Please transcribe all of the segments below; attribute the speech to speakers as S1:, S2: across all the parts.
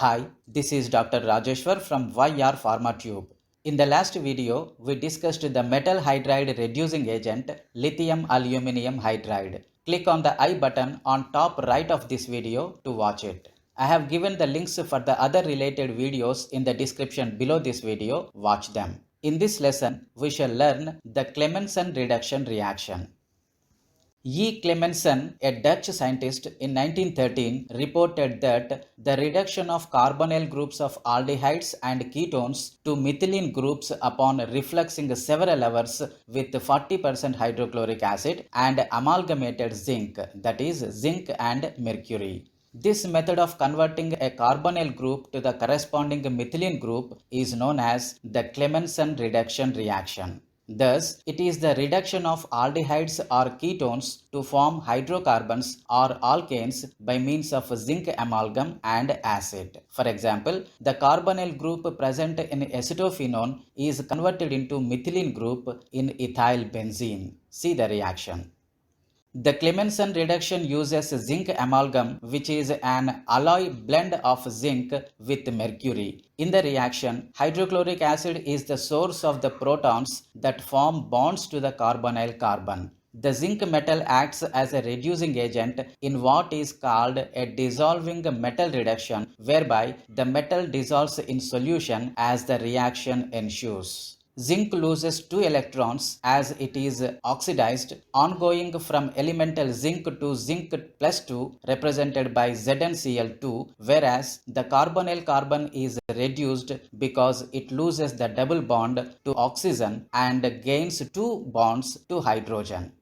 S1: Hi, this is Dr. Rajeshwar from YR PharmaTube. In the last video, we discussed the metal hydride reducing agent lithium aluminium hydride. Click on the I button on top right of this video to watch it. I have given the links for the other related videos in the description below this video. Watch them. In this lesson, we shall learn the Clemmensen reduction reaction. E. Clemmensen, a Dutch scientist in 1913, reported that the reduction of carbonyl groups of aldehydes and ketones to methylene groups upon refluxing several hours with 40% hydrochloric acid and amalgamated zinc, that is, zinc and mercury. This method of converting a carbonyl group to the corresponding methylene group is known as the Clemmensen reduction reaction. Thus, it is the reduction of aldehydes or ketones to form hydrocarbons or alkanes by means of zinc amalgam and acid. For example, the carbonyl group present in acetophenone is converted into methylene group in ethyl benzene. See the reaction. The Clemmensen reduction uses zinc amalgam, which is an alloy blend of zinc with mercury. In the reaction, hydrochloric acid is the source of the protons that form bonds to the carbonyl carbon. The zinc metal acts as a reducing agent in what is called a dissolving metal reduction, whereby the metal dissolves in solution as the reaction ensues. Zinc loses 2 electrons as it is oxidized, ongoing from elemental zinc to zinc plus 2 represented by ZnCl2, whereas the carbonyl carbon is reduced because it loses the double bond to oxygen and gains 2 bonds to hydrogen.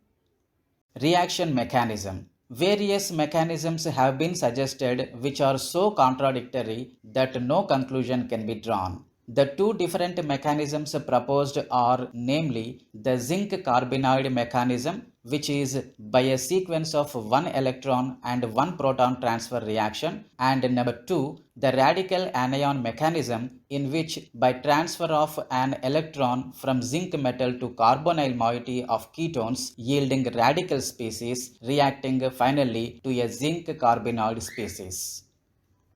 S1: Reaction mechanism. Various mechanisms have been suggested which are so contradictory that no conclusion can be drawn. The two different mechanisms proposed are namely the zinc carbenoid mechanism, which is by a sequence of 1 electron and 1 proton transfer reaction, and number 2, the radical anion mechanism, in which by transfer of an electron from zinc metal to carbonyl moiety of ketones yielding radical species reacting finally to a zinc carbenoid species.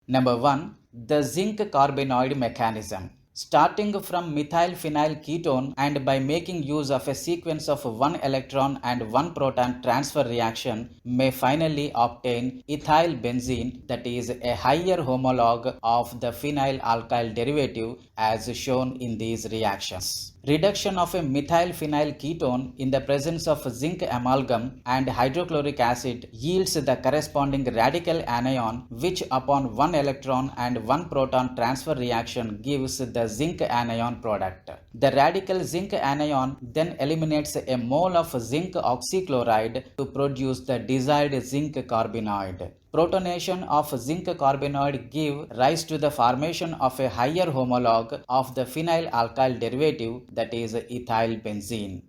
S1: Number 1. The zinc carbenoid mechanism. Starting from methyl phenyl ketone and by making use of a sequence of 1 electron and 1 proton transfer reaction may finally obtain ethyl benzene, that is a higher homologue of the phenyl alkyl derivative as shown in these reactions. Reduction of a methyl phenyl ketone in the presence of zinc amalgam and hydrochloric acid yields the corresponding radical anion, which upon 1 electron and 1 proton transfer reaction gives the zinc anion product. The radical zinc anion then eliminates a mole of zinc oxychloride to produce the desired zinc carbenoid. Protonation of zinc carbenoid give rise to the formation of a higher homologue of the phenyl alkyl derivative, that is ethyl benzene.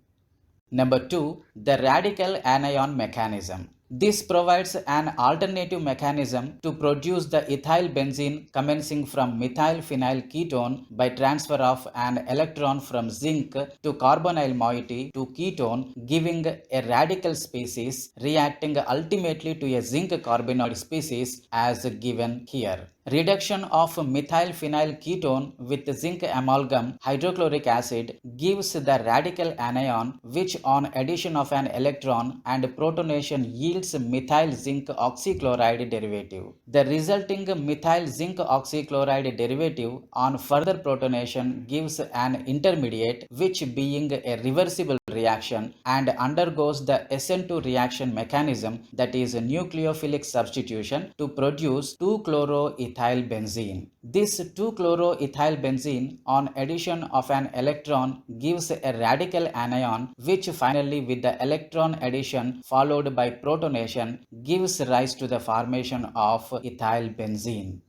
S1: Number 2. The radical anion mechanism. This provides an alternative mechanism to produce the ethyl benzene commencing from methyl phenyl ketone by transfer of an electron from zinc to carbonyl moiety to ketone, giving a radical species reacting ultimately to a zinc carbenoid species as given here. Reduction of methyl phenyl ketone with zinc amalgam hydrochloric acid gives the radical anion, which on addition of an electron and protonation yields methyl zinc oxychloride derivative. The resulting methyl zinc oxychloride derivative on further protonation gives an intermediate, which being a reversible reaction and undergoes the SN2 reaction mechanism, that is nucleophilic substitution, to produce 2-chloroethyl benzene. This 2-chloroethyl benzene on addition of an electron gives a radical anion, which finally with the electron addition followed by protonation gives rise to the formation of ethyl benzene.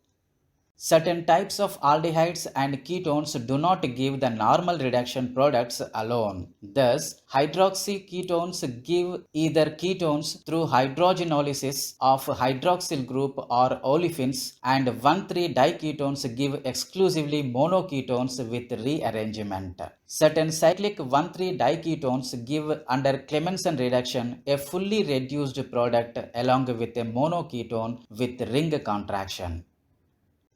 S1: Certain types of aldehydes and ketones do not give the normal reduction products alone. Thus, hydroxyketones give either ketones through hydrogenolysis of hydroxyl group or olefins, and 1,3-diketones give exclusively monoketones with rearrangement. Certain cyclic 1,3-diketones give under Clemmensen reduction a fully reduced product along with a monoketone with ring contraction.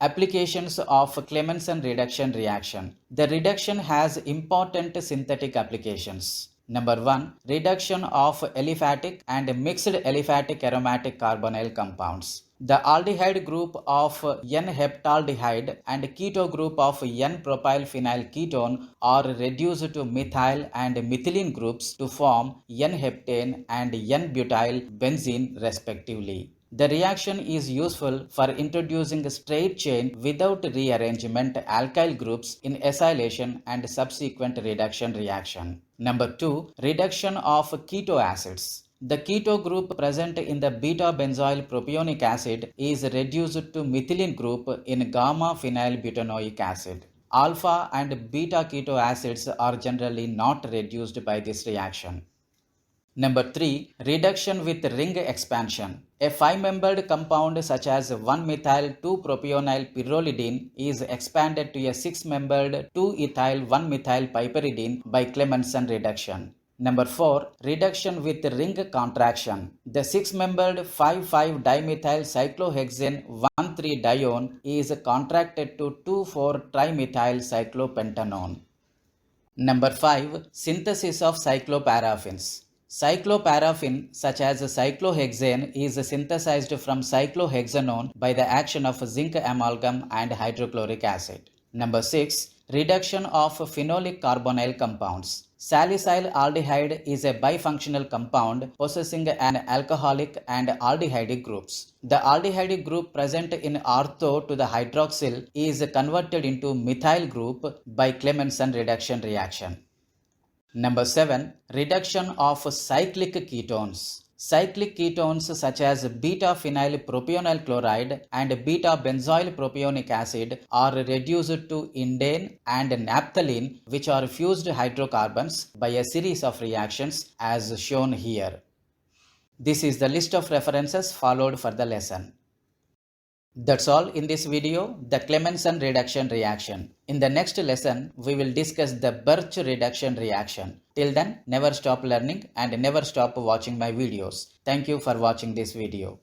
S1: Applications of Clemmensen reduction reaction. The reduction has important synthetic applications. Number 1. Reduction of aliphatic and mixed aliphatic aromatic carbonyl compounds. The aldehyde group of N-heptaldehyde and keto group of N-propylphenyl ketone are reduced to methyl and methylene groups to form N-heptane and N-butyl benzene respectively. The reaction is useful for introducing straight chain without rearrangement alkyl groups in acylation and subsequent reduction reaction. Number 2. Reduction of keto acids. The keto group present in the beta-benzoyl propionic acid is reduced to methylene group in gamma-phenylbutanoic acid. Alpha and beta keto acids are generally not reduced by this reaction. Number 3. Reduction with ring expansion. A 5-membered compound such as 1-methyl-2-propionyl pyrrolidine is expanded to a 6-membered 2-ethyl-1-methyl piperidine by Clemmensen reduction. Number 4. Reduction with ring contraction. The 6-membered 5,5-dimethyl cyclohexane 1,3-dione is contracted to 2,4-trimethyl cyclopentanone. Number 5. Synthesis of cycloparaffins. Cycloparaffin such as cyclohexane is synthesized from cyclohexanone by the action of zinc amalgam and hydrochloric acid. Number 6. Reduction of phenolic carbonyl compounds. Salicyl aldehyde is a bifunctional compound possessing an alcoholic and aldehydic groups. The aldehydic group present in ortho to the hydroxyl is converted into methyl group by Clemmensen reduction reaction. Number 7. Reduction of cyclic ketones. Cyclic ketones such as beta-phenyl propionyl chloride and beta-benzoyl propionic acid are reduced to indane and naphthalene, which are fused hydrocarbons by a series of reactions as shown here. This is the list of references followed for the lesson. That's all in this video, the Clemmensen reduction reaction. In the next lesson, we will discuss the Birch reduction reaction. Till then, never stop learning and never stop watching my videos. Thank you for watching this video.